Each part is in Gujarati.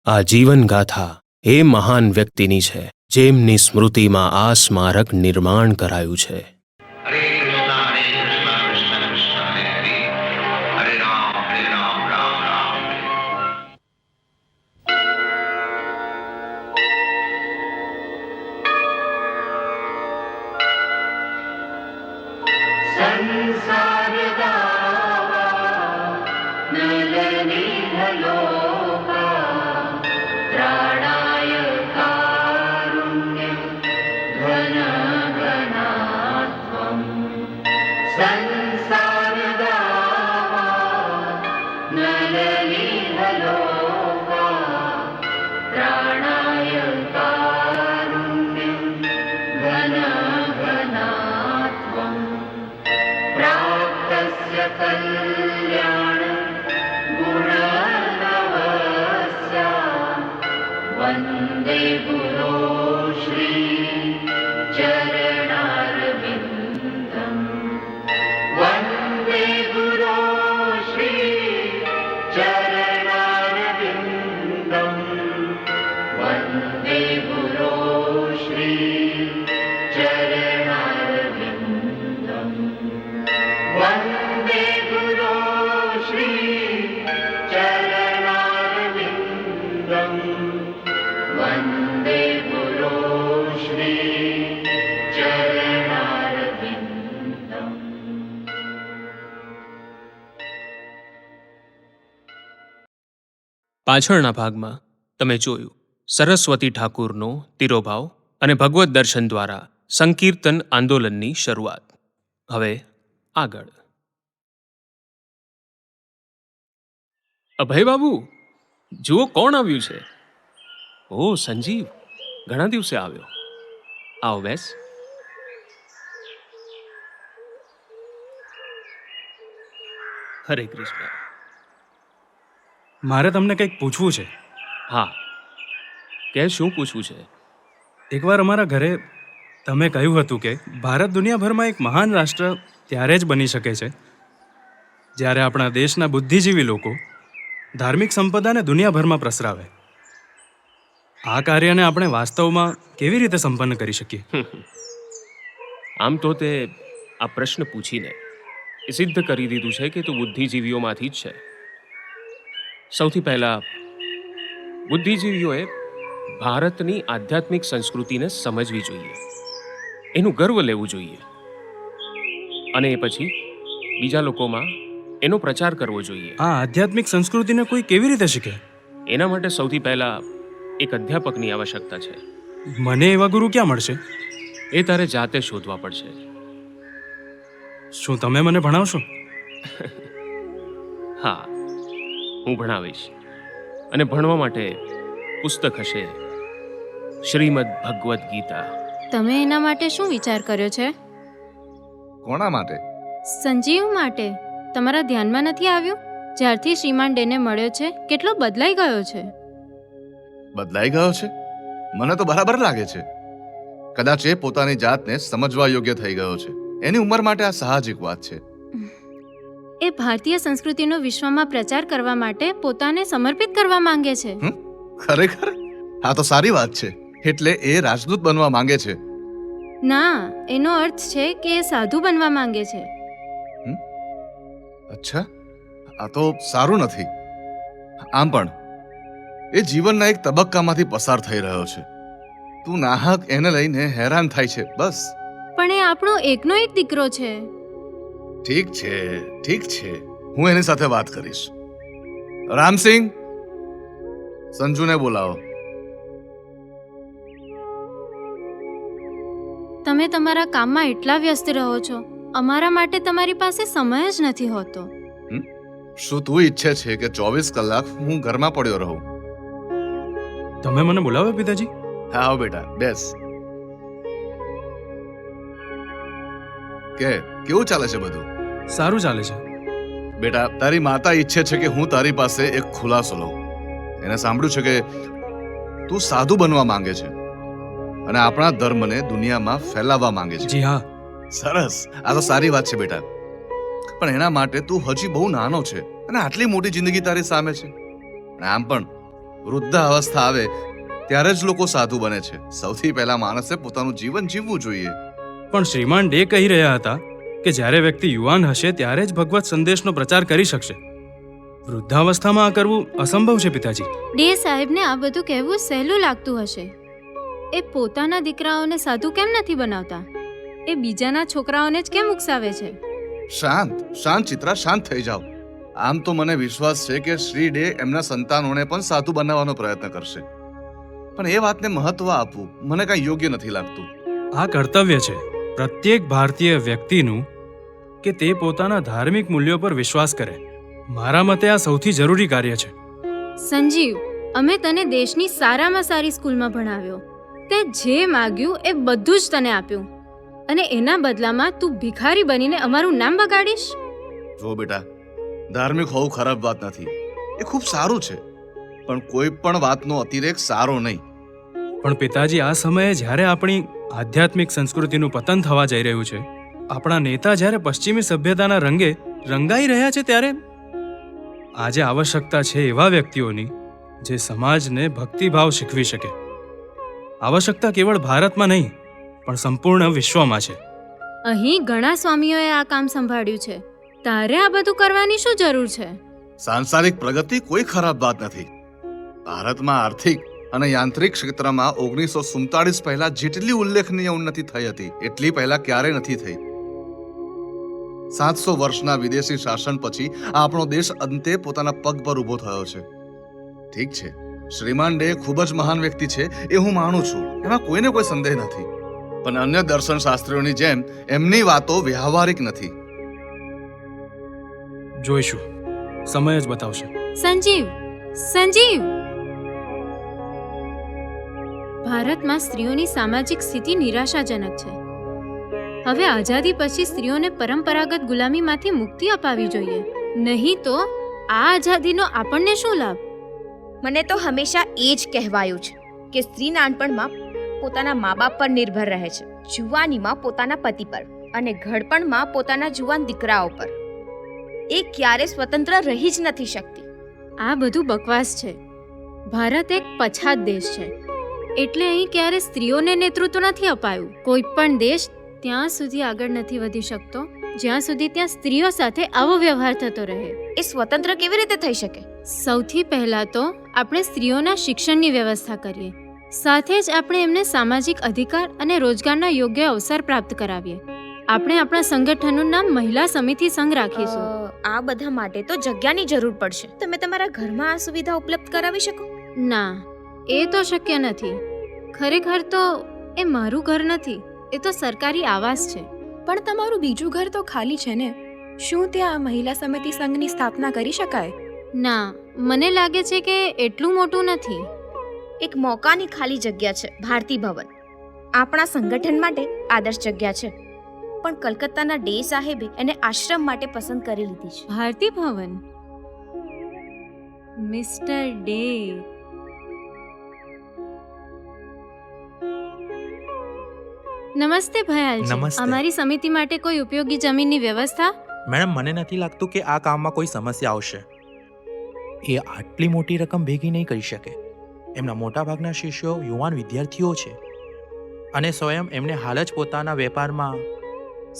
આ જીવન ગાથા એ મહાન વ્યક્તિની છે જેમની સ્મૃતિમાં આ સ્મારક નિર્માણ કરાયું છે. હરે કૃષ્ણ કૃષ્ણ કૃષ્ણ હરે હરે, હરે રામ રામ રામ હરે. वन्दे गुरो श्री चरणारविन्दम्, वन्दे गुरो श्री चरणारविन्दम्, वन्दे गुरो श्री चरणारविन्दम्, वन्दे गुरो श्री चरणारविन्दम्, वन्दे गुरो श्री चरणारविन्दम्. પાછળના ભાગમાં તમે જોયું સરસ્વતી ઠાકુરનો તિરોભાવ અને ભગવત દર્શન દ્વારા સંકીર્તન આંદોલનની શરૂઆત. હવે આગળ. અભય બાબુ, જુઓ કોણ આવ્યું છે. ઓ સંજીવ, ઘણા દિવસે આવ્યો. આવો બેસ. હરે કૃષ્ણ. મારે તમને કંઈક પૂછવું છે. હા, કે શું પૂછવું છે? એકવાર અમારા ઘરે તમે કહ્યું હતું કે ભારત દુનિયાભરમાં એક મહાન રાષ્ટ્ર ત્યારે જ બની શકે છે જ્યારે આપણા દેશના બુદ્ધિજીવી લોકો ધાર્મિક સંપદાને દુનિયાભરમાં પ્રસરાવે. આ કાર્યને આપણે વાસ્તવમાં કેવી રીતે સંપન્ન કરી શકીએ? આમ તો તે આ પ્રશ્ન પૂછીને એ સિદ્ધ કરી દીધું છે કે તું બુદ્ધિજીવીઓમાંથી જ છે. સૌથી પહેલા બુદ્ધિજીવીઓએ ભારતની આધ્યાત્મિક સંસ્કૃતિને સમજવી જોઈએ, એનું ગર્વ લેવું જોઈએ, અને એ પછી બીજા લોકોમાં એનો પ્રચાર કરવો જોઈએ. આ આધ્યાત્મિક સંસ્કૃતિને કોઈ કેવી રીતે શીખે? એના માટે સૌથી પહેલા એક અધ્યાપકની આવશ્યકતા છે. મને એવા ગુરુ ક્યાં મળશે? એ તારે જાતે શોધવા પડશે. શું તમે મને ભણાવશો? હા, હું ભણાવીશ. અને ભણવા માટે પુસ્તક હશે, શ્રીમદ ભગવદ્ ગીતા. તમે એના માટે શું વિચાર કર્યો છે? કોના માટે? સંજીવ માટે. તમારા ધ્યાનમાં નથી આવ્યું? જ્યારથી શ્રીમાન ડેને મળ્યો છે કેટલો બદલાઈ ગયો છે. બદલાઈ ગયો છે? મને તો બરાબર લાગે છે. કદાચ એ પોતાની જાતને સમજવા યોગ્ય થઈ ગયો છે. એની ઉંમર માટે આ સાહજિક વાત છે. એ ભારતીય સંસ્કૃતિનો વિશ્વમાં પ્રચાર કરવા માટે પોતાને સમર્પિત કરવા માંગે છે. ખરેખર આ તો સારી વાત છે. એટલે એ રાજદૂત બનવા માંગે છે? ના, એનો અર્થ છે કે એ સાધુ બનવા માંગે છે. અચ્છા, આ તો સારું નથી. આમ પણ એ જીવનના એક તબક્કામાંથી પસાર થઈ રહ્યો છે. તું નાહક એને લઈને હેરાન થાય છે. બસ. પણ એ આપણો એકનો એક દીકરો છે. ઠીક છે, ઠીક છે, હું એની સાથે વાત કરીશ. રામસિંહ, સંજુને બોલાવો. તમે તમારા કામમાં એટલા વ્યસ્ત રહો છો, અમારા માટે તમારી પાસે સમય જ નથી હોતો. શું તું ઈચ્છે છે કે 24 કલાક હું ઘરમાં પડ્યો રહું? તમે મને બોલાવો પિતાજી. હા, આવ બેટા, બેસ. કેવું ચાલે છે બધું? સારું ચાલે છે. બેટા, તારી માતા ઈચ્છે છે કે હું તારી પાસે એક ખુલાસો લઉં. એને સાંભળ્યું છે કે તું સાધુ બનવા માંગે છે અને આપણા ધર્મને દુનિયામાં ફેલાવવા માંગે છે. જી હા. સરસ, આ તો સારી વાત છે બેટા. પણ એના માટે તું હજી બહુ નાનો છે અને આટલી મોટી જિંદગી તારી સામે છે. આમ પણ વૃદ્ધ અવસ્થા આવે ત્યારે જ લોકો સાધુ બને છે. સૌથી પહેલા માણસે પોતાનું જીવન જીવવું જોઈએ. પણ શ્રીમાન ડે કહી રહ્યા હતા કે જ્યારે વ્યક્તિ યુવાન હશે ત્યારે જ ભગવત સંદેશનો પ્રચાર કરી શકશે. વૃદ્ધાવસ્થામાં આ કરવું અસંભવ છે પિતાજી. ડે સાહેબને આ બધું કહેવું સહેલું લાગતું હશે. એ પોતાના દીકરાઓને સાધુ કેમ નથી બનાવતા? એ બીજાના છોકરાઓને જ કેમ ઉકસાવે છે? શાંત ચિત્રા, શાંત થઈ જાઓ. આમ તો મને વિશ્વાસ છે કે શ્રી ડે એમના સંતાનોને પણ સાધુ બનાવવાનો પ્રયત્ન કરશે, પણ એ વાતને મહત્વ આપવું મને કાંઈ યોગ્ય નથી લાગતું. આ કર્તવ્ય છે પ્રત્યેક ભારતીય વ્યક્તિનું કે તે પોતાના ધાર્મિક મૂલ્યો પર વિશ્વાસ કરે. મારા મતે આ સૌથી જરૂરી કાર્ય છે. સંજીવ, અમે તને દેશની સારામાં સારી સ્કૂલમાં ભણાવ્યો. તે જે માગ્યું એ બધું જ તને આપ્યું, અને એના બદલામાં તું ભિખારી બનીને અમારું નામ બગાડીશ? જો બેટા, ધાર્મિક હોવું ખરાબ વાત નથી, એ ખૂબ સારું છે, પણ કોઈ પણ વાતનો અતિરેક સારો નહીં. પણ પિતાજી, આ સમયે જ્યારે આપણી આધ્યાત્મિક સંસ્કૃતિનું પતન થવા જઈ રહ્યું છે, આપણા નેતા જ્યારે પશ્ચિમી સભ્યતાના રંગે રંગાઈ રહ્યા છે, ત્યારે આજે આવશ્યકતા છે એવા વ્યક્તિઓની જે સમાજને ભક્તિભાવ શીખવી શકે. આવશ્યકતા કેવળ ભારતમાં નહીં પણ સંપૂર્ણ વિશ્વમાં છે. અહીં ઘણા સ્વામીઓએ આ કામ સંભાળ્યું છે. તારે આ બધું કરવાની શું જરૂર છે? સાંસારિક પ્રગતિ કોઈ ખરાબ વાત નથી. ભારતમાં આર્થિક અને યાંત્રિક ક્ષેત્રમાં 1947 પહેલા જેટલી ઉલ્લેખનીય ઉન્નતિ થઈ હતી એટલી પહેલા ક્યારેય નથી થઈ. 700 વર્ષના વિદેશી શાસન પછી આપણો દેશ અંતે પોતાના પગ પર ઊભો થયો છે. ઠીક છે, શ્રીમાન ડે ખૂબ જ મહાન વ્યક્તિ છે, એ હું માનું છું, એમાં કોઈને કોઈ સંદેહ નથી, પણ અન્ય દર્શન શાસ્ત્રીઓની જેમ એમની વાતો વ્યવહારિક નથી. જોઈશું, સમય જ બતાવશે. સંજીવ, ભારતમાં સ્ત્રીઓની સામાજિક સ્થિતિ નિરાશાજનક છે. હવે આઝાદી પછી સ્ત્રીઓને પરંપરાગત ગુલામીમાંથી મુક્તિ અપાવી જોઈએ, નહીં તો આ આઝાદીનો આપણને શું લાભ? મને તો હંમેશા એ જ કહેવાયું છે કે સ્ત્રી નાનપણમાં પોતાના મા બાપ પર નિર્ભર રહે છે, જુવાનીમાં પોતાના પતિ પર અને ઘડપણમાં પોતાના જુવાન દીકરાઓ પર. એ ક્યારે સ્વતંત્ર રહી જ નથી શકતી. આ બધું બકવાસ છે. ભારત એક પછાત દેશ છે, એટલે અહીં ક્યારે સ્ત્રીઓને નેતૃત્વ નથી અપાયું. કોઈ પણ દેશ ત્યાં સુધી આગળ નથી વધી શકતો જ્યાં સુધી ત્યાં સ્ત્રીઓ સાથે આવો વ્યવહાર થતો રહે. એ સ્વતંત્ર કેવી રીતે થઈ શકે? સૌથી પહેલા તો આપણે સ્ત્રીઓના શિક્ષણની વ્યવસ્થા કરીએ, સાથે જ આપણે એમને સામાજિક અધિકાર અને રોજગારના યોગ્ય અવસર પ્રાપ્ત કરાવીએ. આપણે આપણા સંગઠનનું નામ મહિલા સમિતિ સંઘ રાખીશું. આ બધા માટે તો જગ્યાની જરૂર પડશે. તમે તમારા ઘરમાં આ સુવિધા ઉપલબ્ધ કરાવી શકો? ના, એ તો શક્ય નથી. ખરેખર તો એ મારું ઘર નથી, એ તો સરકારી આવાસ છે. પણ તમારું બીજું ઘર તો ખાલી છે ને? શું ત્યાં મહિલા સમિતિ સંઘની સ્થાપના કરી શકાય? ના, મને લાગે છે કે એટલું મોટું નથી. એક મોકાની ખાલી જગ્યા છે, ભારતી ભવન. આપણા સંગઠન માટે આદર્શ જગ્યા છે, પણ કલકત્તાના ડે સાહેબે એને આશ્રમ માટે પસંદ કરી લીધી છે. ભારતી ભવન? મિસ્ટર ડે, નમસ્તે ભયાલજી. નમસ્તે. અમારી સમિતિ માટે કોઈ ઉપયોગી જમીનની વ્યવસ્થા? મેડમ, મને નથી લાગતું કે આ કામમાં કોઈ સમસ્યા આવશે. એ આટલી મોટી રકમ ભેગી નહીં કરી શકે. એમના મોટાભાગના શિષ્યો યુવાન વિદ્યાર્થીઓ છે અને સ્વયં એમને હાલ જ પોતાના વેપારમાં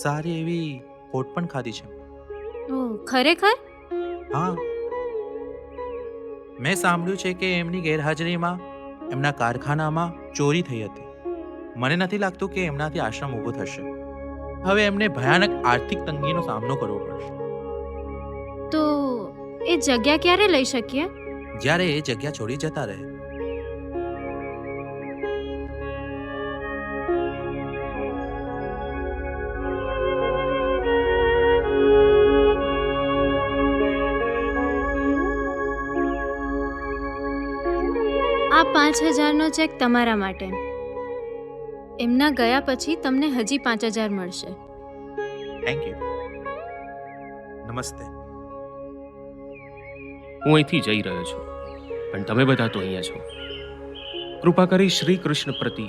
સારી એવી ખોટ પણ ખાધી છે. ઓહ, ખરેખર? હા, મેં સાંભળ્યું છે કે એમની ગેરહાજરીમાં એમના કારખાનામાં ચોરી થઈ હતી. મને નથી લાગતું કે એમનાથી આશ્રમ ઊભો થશે. હવે એમને ભયાનક આર્થિક તંગીનો સામનો કરવો પડશે. તો એ જગ્યા ક્યારે લઈ શકીએ? જ્યારે એ જગ્યા છોડી જતા રહે. આ 5,000નો ચેક તમારા માટે. એમના ગયા પછી તમને હજી 5,000 મળશે. Thank you. નમસ્તે. હું અહીંથી જઈ રહ્યો છું, પણ તમે બધા તો અહીંયા છો. કૃપા કરી શ્રી કૃષ્ણ પ્રતિ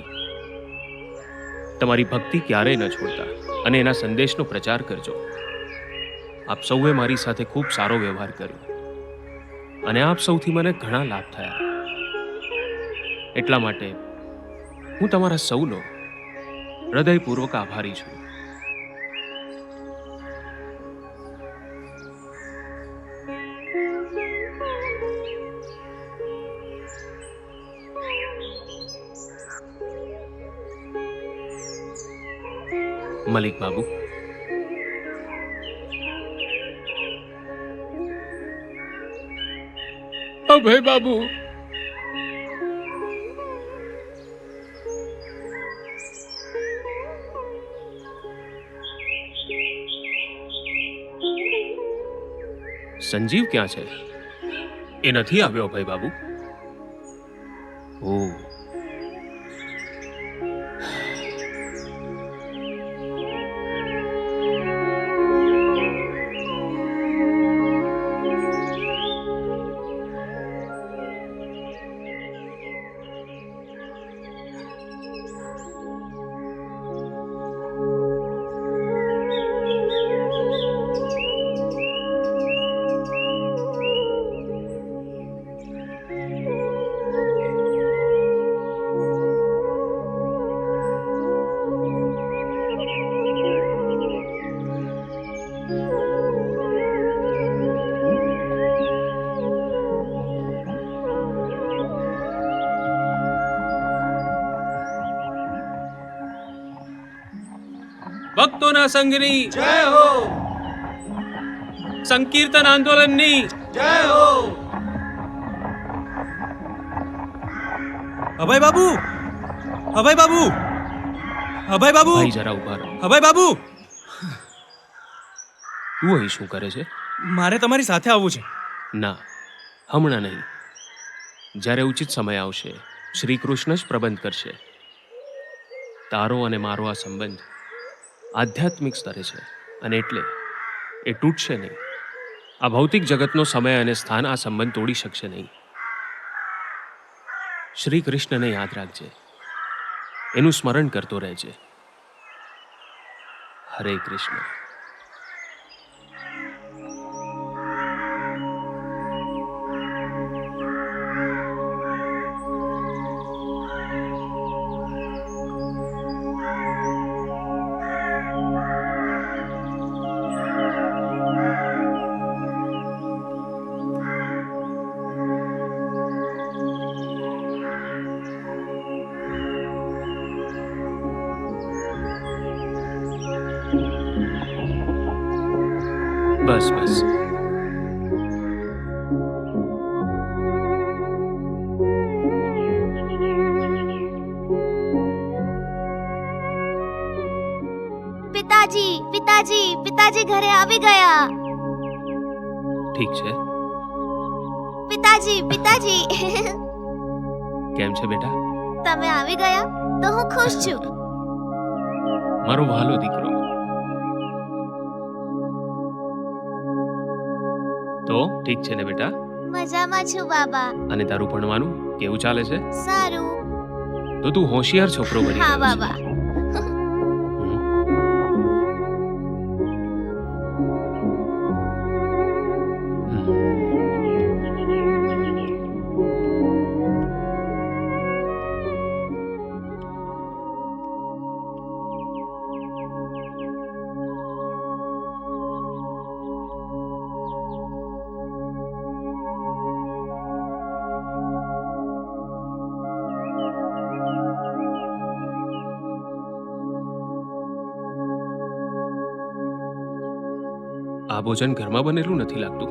તમારી ભક્તિ ક્યારેય ન છોડતા અને એના સંદેશનો પ્રચાર કરજો. આપ સૌએ મારી સાથે ખૂબ સારો વ્યવહાર કર્યો અને આપ સૌથી મને ઘણા લાભ થયા. એટલા માટે હું તમારા સૌનો હૃદયપૂર્વક આભારી છું. મલિક બાબુ, અભય બાબુ, સંજીવ ક્યાં છે? એ નથી આવ્યો અભય બાબુ? ઓ, ભક્તોના સંઘની જય હો, સંકીર્તન આંદોલનની જય હો. અભય બાબુ, અભય બાબુ, અભય બાબુ, ભાઈ જરા ઉભા રહો. અભય બાબુ, તું અહીં શું કરે છે? મારે તમારી સાથે આવવું છે. ના, હમણાં નહીં. જ્યારે ઉચિત સમય આવશે શ્રી કૃષ્ણ જ પ્રબંધ કરશે. તારો અને મારો આ સંબંધ આધ્યાત્મિક સ્તરે છે અને એટલે એ તૂટશે નહીં. આ ભૌતિક જગતનો સમય અને સ્થાન આ સંબંધ તોડી શકશે નહીં. શ્રી કૃષ્ણને યાદ રાખજે, એનું સ્મરણ કરતો રહેજે. હરે કૃષ્ણ. બસ બસ. પિતાજી, પિતાજી, પિતાજી ઘરે આવી ગયા. ઠીક છે. પિતાજી, પિતાજી. કેમ છે બેટા? તમે આવી ગયા તો હું ખુશ છું. મારો વહાલો દીકરો. તો ઠીક છે ને બેટા? મજામાં છું બાબા. અને તારું ભણવાનું કેવું ચાલે છે? સારું. તો તું હોશિયાર છોકરો બની હા ગયો છે. બાબા. આ ભોજન ઘરમાં બનેલું નથી લાગતું.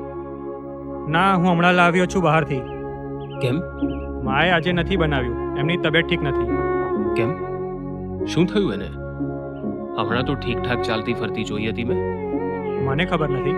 ના, હું હમણાં લાવ્યો છું બહારથી. કેમ? માએ આજે નથી બનાવ્યું. એમની તબિયત ઠીક નથી. કેમ? શું થયું એને? હમણાં તો ઠીક ઠાક ચાલતી ફરતી જોઈ હતી મેં. મને ખબર નથી.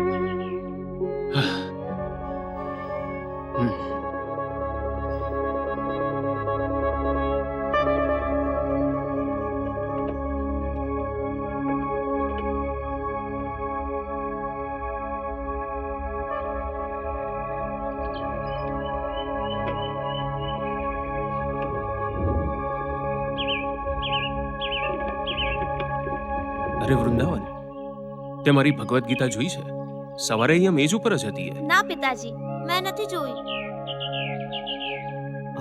અરે વૃંદાવન, તે મારી ભગવદ્ ગીતા જોઈ છે? સવારે અહીંયા મેજ ઉપર જ હતી એ. ના પિતાજી, મેં નથી જોઈ.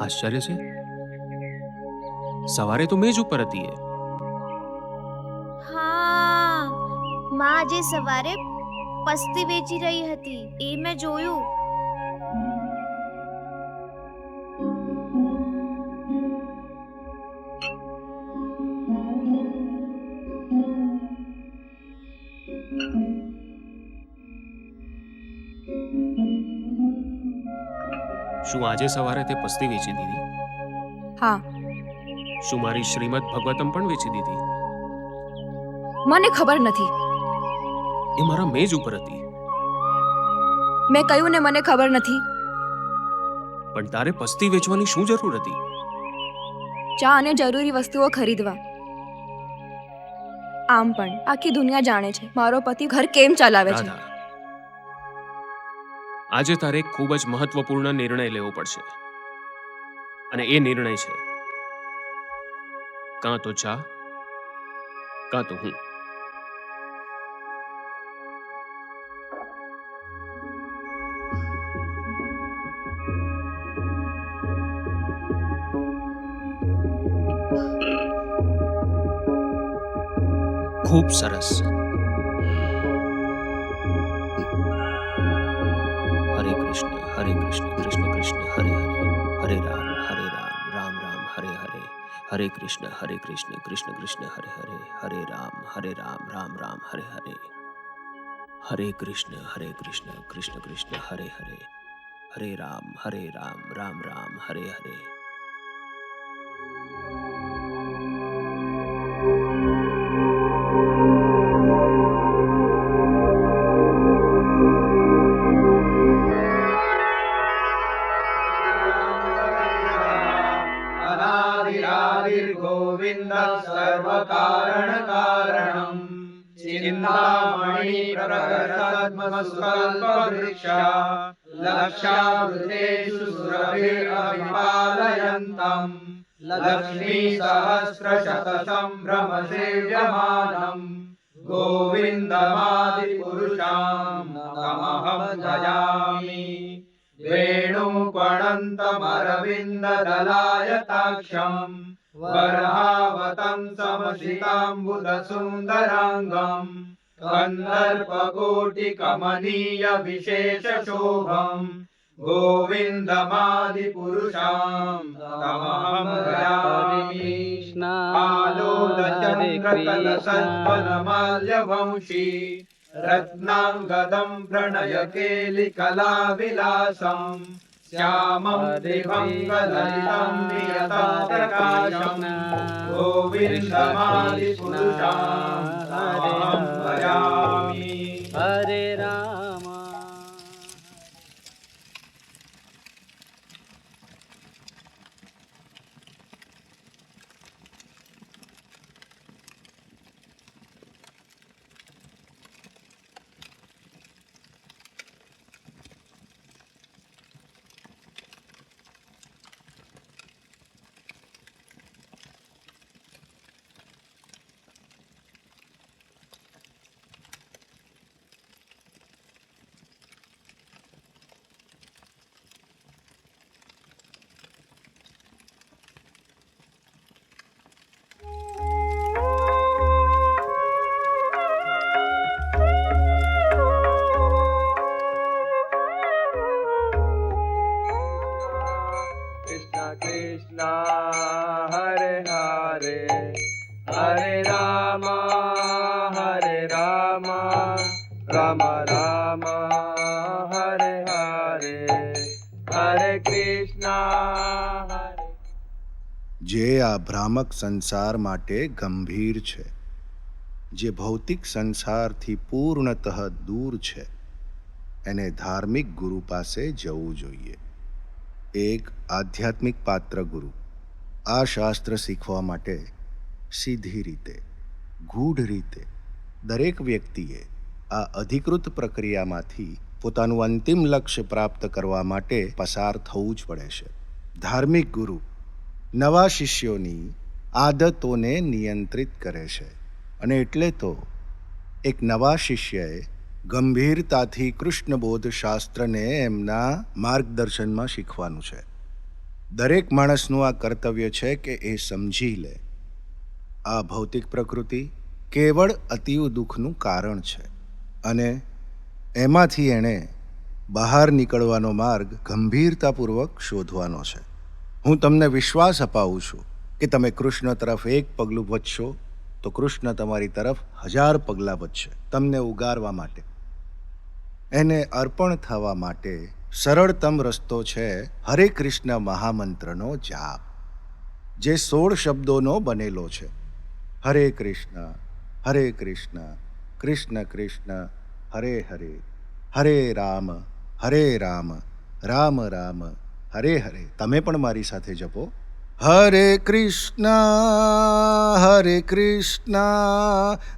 આશ્ચર્ય છે. સવારે તો મેજ ઉપર હતી એ. હા, માં આજે સવારે પસ્તી વેચી રહી હતી એ મેં જોયું. શું આજે સવારે તે પસ્તી વેચી દીધી? હા, શું મારી શ્રીમદ ભગવતમ પણ વેચી દીધી? મને ખબર નથી. એ મારા મેજ ઉપર હતી. મેં કહ્યું ને મને ખબર નથી. પણ તારે પસ્તી વેચવાની શું જરૂર હતી? ચા અને જરૂરી વસ્તુઓ ખરીદવા. આમ પણ આખી દુનિયા જાણે છે મારો પતિ ઘર કેમ ચલાવે છે. રાધા, આજે તારે એક ખૂબ જ મહત્વપૂર્ણ નિર્ણય લેવો પડશે. અને એ નિર્ણય છે કાં તો ચા કાં તો હું. ખૂબ સરસ. હરે કૃષ્ણ કૃષ્ણ કૃષ્ણ હરે હરે, હરે રામ રામ રામ હરે હરે, હરે કૃષ્ણ કૃષ્ણ કૃષ્ણ હરે હરે, હરે રામ રામ રામ હરે હરે, હરે કૃષ્ણ કૃષ્ણ કૃષ્ણ હરે હરે, હરે રામ રામ રામ હરે હરે. गोविंद सर्व कारण कारणम चिंतामणि प्रकटमस्कल्प वृक्षा लक्षावृतेषु सुरभिरभिपालयन्तम् लक्ष्मी सहस्रशत संभ्रम सेव्यमानम् गोविन्दमादिपुरुषां तमहं भजामि वेणुपणन्तमरविन्ददलायताक्षम् वरावतं समसिताम्बुदसुन्दराङ्गम् कन्दर्पकोटिकमनीय विशेषशोभम् गोविन्दमादिपुरुषां तमहं भजामि आलोलचन्द्रकलसत्पलमाल्यवंशी रत्नाङ्गदं प्रणयकेलिकलाविलासम् श्यामं दिभङ्गललितं नियताप्रकाशम् गोविन्दमादिपुरुषां तमहं भजामि हरे राम. कृष्ण हरे हरे, हरे राम राम राम हरे हरे, हरे कृष्ण हरे. જે આ ભ્રામક સંસાર માટે ગંભીર છે, જે ભૌતિક સંસારથી પૂર્ણતઃ દૂર છે, એને ધાર્મિક ગુરુ પાસે જવું જોઈએ. એક આધ્યાત્મિક પાત્ર ગુરુ આ શાસ્ત્ર શીખવા માટે સીધી રીતે, ગૂઢ રીતે દરેક વ્યક્તિએ આ અધિકૃત પ્રક્રિયામાંથી પોતાનું અંતિમ લક્ષ્ય પ્રાપ્ત કરવા માટે પસાર થવું જ પડે છે. ધાર્મિક ગુરુ નવા શિષ્યોની આદતોને નિયંત્રિત કરે છે, અને એટલે તો એક નવા શિષ્યએ ગંભીરતાથી કૃષ્ણબોધ શાસ્ત્રને એમના માર્ગદર્શનમાં શીખવાનું છે. દરેક માણસનું આ કર્તવ્ય છે કે એ સમજી લે આ ભૌતિક પ્રકૃતિ કેવળ અતિવ દુઃખનું કારણ છે અને એમાંથી એણે બહાર નીકળવાનો માર્ગ ગંભીરતાપૂર્વક શોધવાનો છે. હું તમને વિશ્વાસ અપાવું છું કે તમે કૃષ્ણ તરફ એક પગલું વધશો તો કૃષ્ણ તમારી તરફ 1000 પગલાં વધશે. તમને ઉગારવા માટે, એને અર્પણ થવા માટે સરળતમ રસ્તો છે હરે કૃષ્ણ મહામંત્રનો જાપ, જે 16 શબ્દોનો બનેલો છે. હરે કૃષ્ણ કૃષ્ણ કૃષ્ણ હરે હરે, હરે રામ રામ રામ હરે હરે. તમે પણ મારી સાથે જપો. હરે કૃષ્ણ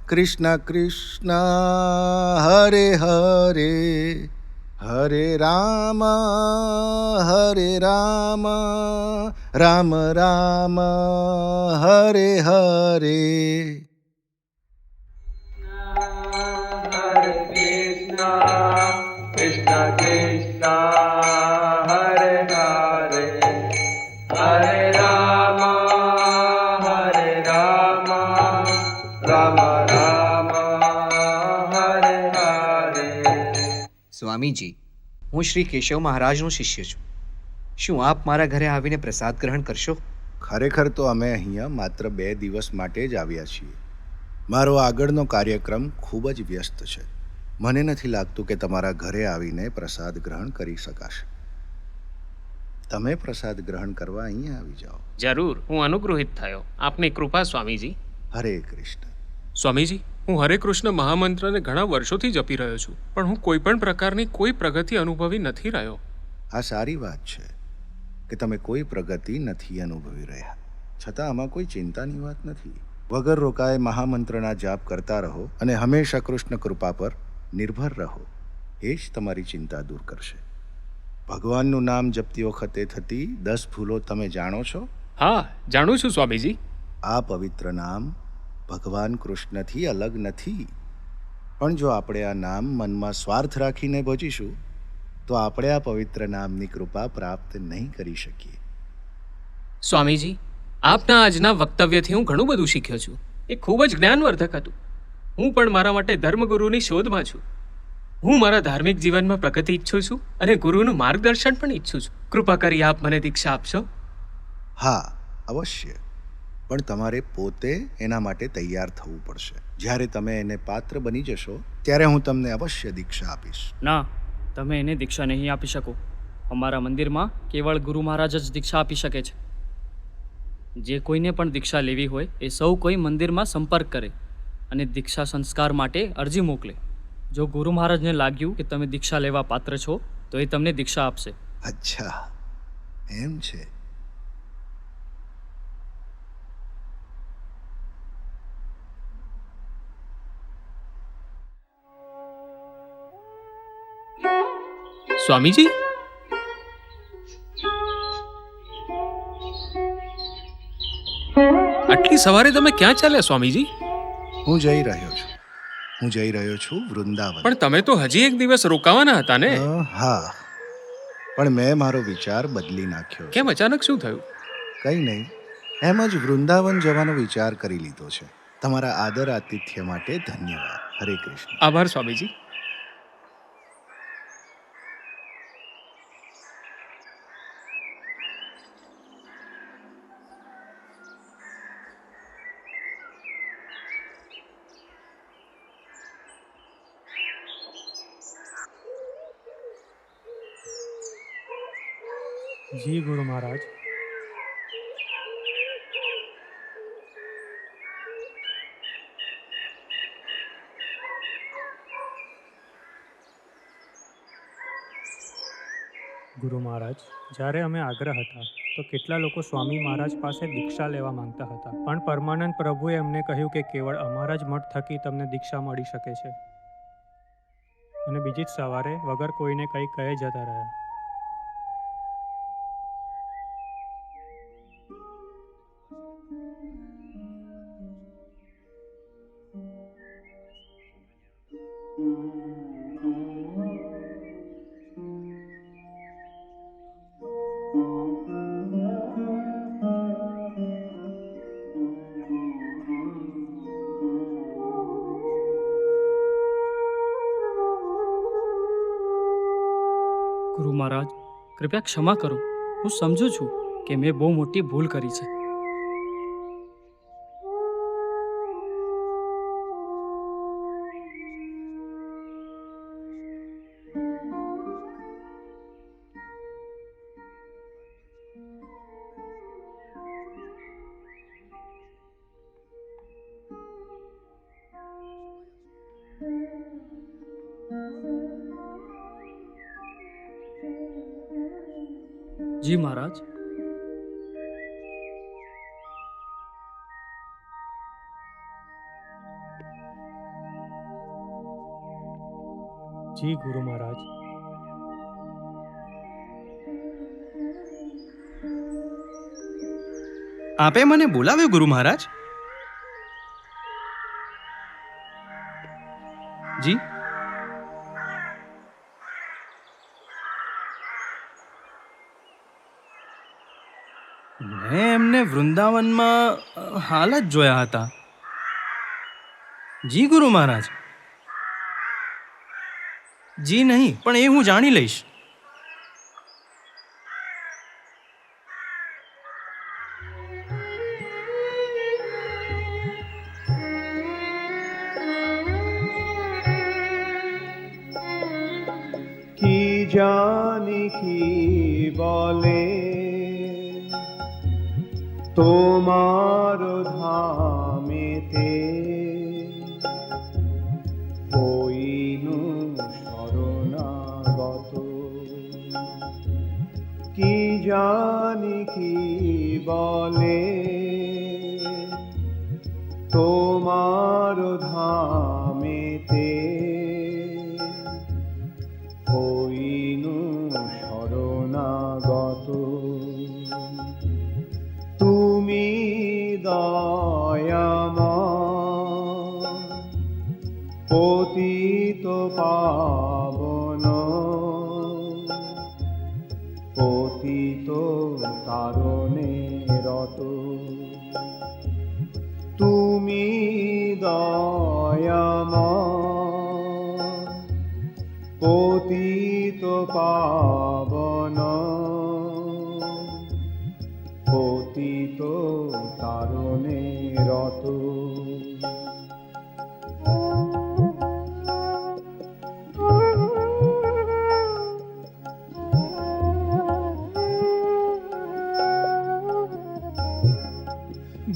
કૃષ્ણ કૃષ્ણ હરે હરે, હરે રામ રામ રામ હરે હરે. Hare Krishna, Krishna Krishna, Hare Hare, Hare Rama, Rama Rama, Hare Hare. Swamiji, હું શ્રી કેશવ મહારાજનો શિષ્ય છું. શું આપ મારા ઘરે આવીને પ્રસાદ ગ્રહણ કરશો? ખરેખર તો અમે અહીંયા માત્ર 2 દિવસ માટે જ આવ્યા છીએ. મારો આગળનો કાર્યક્રમ ખૂબ જ વ્યસ્ત છે. મને નથી લાગતું કે તમારા ઘરે આવીને પ્રસાદ ગ્રહણ કરી શકાશે. તમે પ્રસાદ ગ્રહણ કરવા અહીંયા આવી જાઓ. જરૂર, હું અનુગ્રહિત થયો. આપની કૃપા સ્વામીજી. હરે કૃષ્ણ. સ્વામીજી, હું હરે કૃષ્ણ મહામંત્રને ઘણા વર્ષોથી જપી રહ્યો છું, પણ હું કોઈ પણ પ્રકારની કોઈ પ્રગતિ અનુભવી નથી રહ્યો. આ સારી વાત છે કે તમે કોઈ પ્રગતિ નથી અનુભવી રહ્યા, છતાં આમાં કોઈ ચિંતાની વાત નથી. વગર રોકાએ મહામંત્રના જાપ કરતા રહો અને હંમેશા કૃષ્ણ કૃપા પર નિર્ભર રહો. એ જ તમારી ચિંતા દૂર કરશે. ભગવાનનું નામ જપતી વખતે થતી 10 ભૂલો તમે જાણો છો? હા, જાણું છું સ્વામીજી. આ પવિત્ર નામ ભગવાન કૃષ્ણથી અલગ નથી, પણ જો આપણે આ નામ મનમાં સ્વાર્થ રાખીને ભજીશું તો આપણે આ પવિત્ર નામની કૃપા પ્રાપ્ત નહીં કરી શકીએ. સ્વામીજી, આપના આજના વક્તવ્યથી હું ઘણું બધું શીખ્યો છું. એ ખૂબ જ જ્ઞાનવર્ધક હતું. હું પણ મારા માટે ધર્મગુરુની શોધમાં છું. હું મારા ધાર્મિક જીવનમાં પ્રગતિ ઈચ્છું છું અને ગુરુનું માર્ગદર્શન પણ ઈચ્છું છું. કૃપા કરી આપ મને દીક્ષા આપશો? હા, અવશ્ય, પણ તમારે પોતે એના માટે તૈયાર થવું પડશે. જ્યારે તમે એને પાત્ર બની જશો ત્યારે હું તમને અવશ્ય દીક્ષા આપીશ. ના, તમે એને દીક્ષા નહીં આપી શકો. અમારા મંદિરમાં કેવળ ગુરુ મહારાજ જ દીક્ષા આપી શકે છે. જે કોઈને પણ દીક્ષા લેવી હોય એ સૌ કોઈ મંદિરમાં સંપર્ક કરે અને દીક્ષા સંસ્કાર માટે અરજી મોકલે. જો ગુરુ મહારાજને લાગ્યું કે તમે દીક્ષા લેવા પાત્ર છો તો એ તમને દીક્ષા આપશે. અચ્છા, એમ છે. સ્વામીજી, આટલી સવારે તમે ક્યાં ચાલ્યા સ્વામીજી? હું જઈ રહ્યો છું વૃંદાવન. પણ તમે તો હજી એક દિવસ રોકાવાના હતા ને? હા, પણ મેં મારો વિચાર બદલી નાખ્યો. કેમ, અચાનક શું થયું? કંઈ નહીં, એમ જ વૃંદાવન જવાનો વિચાર કરી લીધો છે. તમારા આદર આતિથ્ય માટે ધન્યવાદ. હરે કૃષ્ણ. આભાર સ્વામીજી. જી ગુરુ મહારાજ. ગુરુ મહારાજ, જ્યારે અમે આગ્રહ હતા તો કેટલા લોકો સ્વામી મહારાજ પાસે દીક્ષા લેવા માંગતા હતા, પણ પરમાનંદ પ્રભુએ એમને કહ્યું કે કેવળ અમારા જ મઠ થકી તમને દીક્ષા મળી શકે છે. અને બીજી જ સવારે વગર કોઈને કંઈ કહે જતા રહ્યા. કૃપયા ક્ષમા કરો. હું સમજુ છું કે મેં બહુ મોટી ભૂલ કરી છે. જી મહારાજ. જી ગુરુ મહારાજ. આપે મને બોલાવ્યો ગુરુ મહારાજ. જી મેં એમને વૃંદાવનમાં હાલ જ જોયા હતા. જી ગુરુ મહારાજ. જી નહીં, પણ એ હું જાણી લઈશ. কি জানি কি বলে তোমার ধামেতে হইনু শরণাগত। কি জানি কি বলে তোমার ধামেতে হইনু শরণাগত। তুমি দয়াময় পতিত পাবন পতিত কারণে রত। তুমি দয়াময় পতিত পাবন পতিত কারণে রত।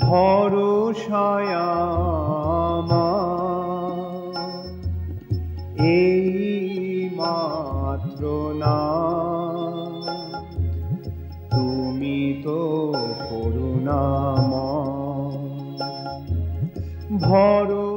ভরসায় আমার এই মাত্র না, তুমি তো করুণাময়। ভরসায়